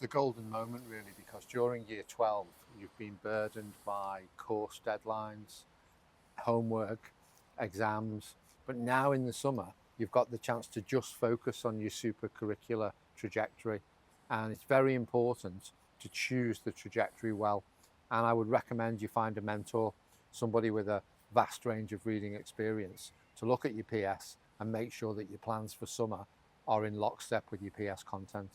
the golden moment really, because during year 12 you've been burdened by course deadlines, homework, exams, but now in the summer you've got the chance to just focus on your super-curricular trajectory, and it's very important to choose the trajectory well. And I would recommend you find a mentor, somebody with a vast range of reading experience, to look at your PS and make sure that your plans for summer are in lockstep with your PS content.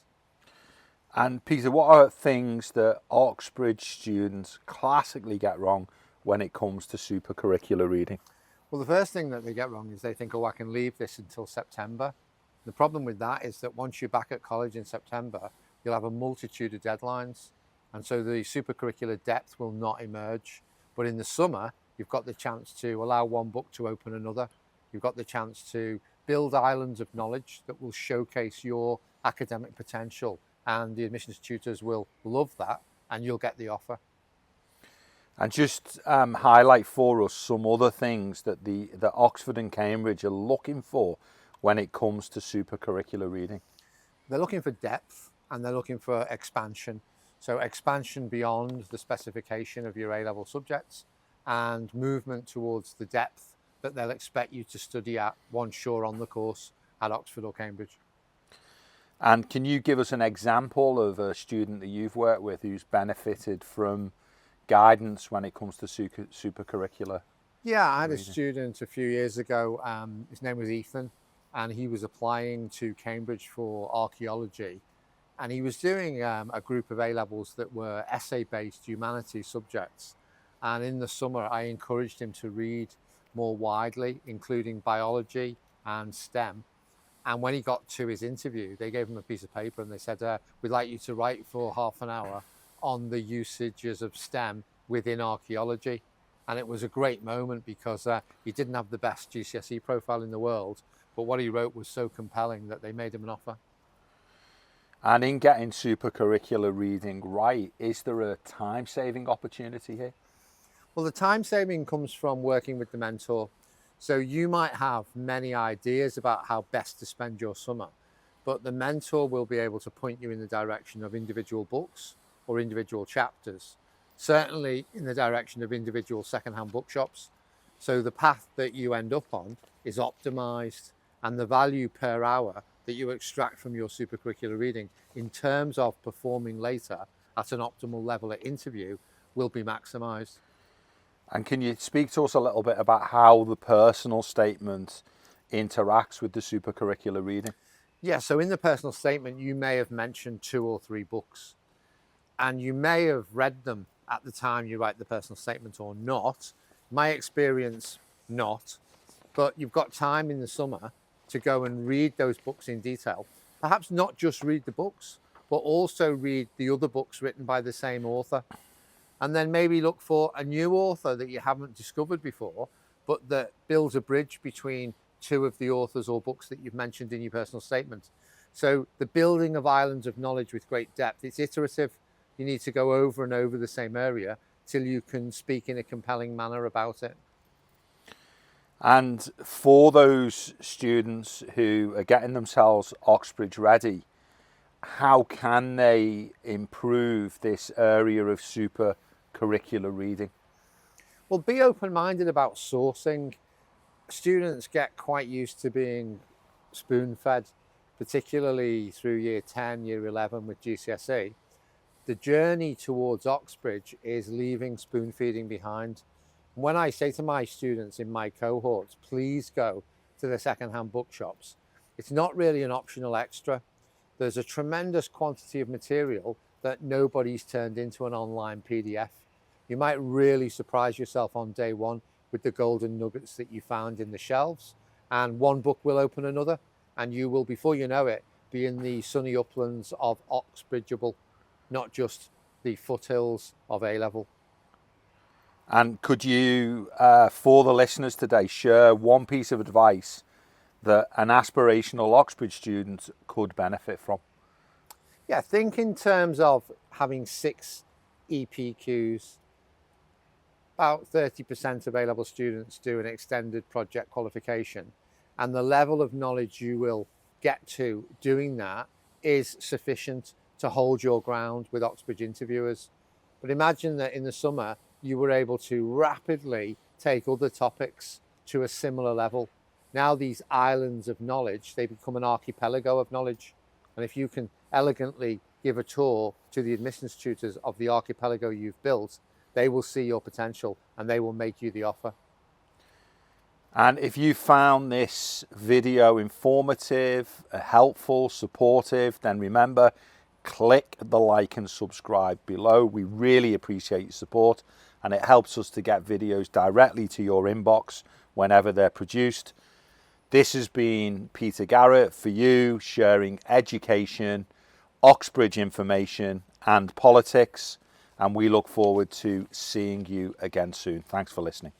And Peter, what are things that Oxbridge students classically get wrong when it comes to super-curricular reading? Well, the first thing that they get wrong is they think, oh, I can leave this until September. The problem with that is that once you're back at college in September, you'll have a multitude of deadlines. And so the supercurricular depth will not emerge. But in the summer, you've got the chance to allow one book to open another. You've got the chance to build islands of knowledge that will showcase your academic potential. And the admissions tutors will love that, and you'll get the offer. And just highlight for us some other things that that Oxford and Cambridge are looking for when it comes to supercurricular reading. They're looking for depth and they're looking for expansion. So expansion beyond the specification of your A-level subjects and movement towards the depth that they'll expect you to study at once you're on the course at Oxford or Cambridge. And can you give us an example of a student that you've worked with who's benefited from guidance when it comes to supercurricular? Yeah, I had a student a few years ago. His name was Ethan, and he was applying to Cambridge for archaeology. And he was doing a group of A-levels that were essay-based humanities subjects. And in the summer, I encouraged him to read more widely, including biology and STEM. And when he got to his interview, they gave him a piece of paper and they said, we'd like you to write for half an hour on the usages of STEM within archaeology. And it was a great moment because he didn't have the best GCSE profile in the world, but what he wrote was so compelling that they made him an offer. And in getting supercurricular reading right, is there a time-saving opportunity here? Well, the time saving comes from working with the mentor. So you might have many ideas about how best to spend your summer, but the mentor will be able to point you in the direction of individual books or individual chapters, certainly in the direction of individual secondhand bookshops. So the path that you end up on is optimized, and the value per hour that you extract from your supercurricular reading in terms of performing later at an optimal level at interview will be maximized. And can you speak to us a little bit about how the personal statement interacts with the supercurricular reading? Yeah, so in the personal statement, you may have mentioned 2 or 3 books, and you may have read them at the time you write the personal statement or not. My experience, not, but you've got time in the summer to go and read those books in detail. Perhaps not just read the books, but also read the other books written by the same author. And then maybe look for a new author that you haven't discovered before, but that builds a bridge between 2 of the authors or books that you've mentioned in your personal statement. So the building of islands of knowledge with great depth, it's iterative. You need to go over and over the same area till you can speak in a compelling manner about it. And for those students who are getting themselves Oxbridge ready, how can they improve this area of supercurricular reading? Well, be open-minded about sourcing. Students get quite used to being spoon-fed, particularly through year 10, year 11 with GCSE. The journey towards Oxbridge is leaving spoon-feeding behind. When I say to my students in my cohorts, please go to the second-hand bookshops, it's not really an optional extra. There's a tremendous quantity of material that nobody's turned into an online PDF. You might really surprise yourself on day one with the golden nuggets that you found in the shelves, and one book will open another, and you will, before you know it, be in the sunny uplands of Oxbridgeable, not just the foothills of A-level. And could you, for the listeners today, share one piece of advice that an aspirational Oxbridge student could benefit from? Yeah, think in terms of having 6 EPQs. About 30% of A-level students do an extended project qualification, and the level of knowledge you will get to doing that is sufficient to hold your ground with Oxbridge interviewers. But imagine that in the summer, you were able to rapidly take other topics to a similar level. Now these islands of knowledge, they become an archipelago of knowledge. And if you can elegantly give a tour to the admissions tutors of the archipelago you've built, they will see your potential and they will make you the offer. And if you found this video informative, helpful, supportive, then remember, click the like and subscribe below. We really appreciate your support, and it helps us to get videos directly to your inbox whenever they're produced. This has been Peter Garrett for you, sharing education, Oxbridge information and politics, and we look forward to seeing you again soon. Thanks for listening.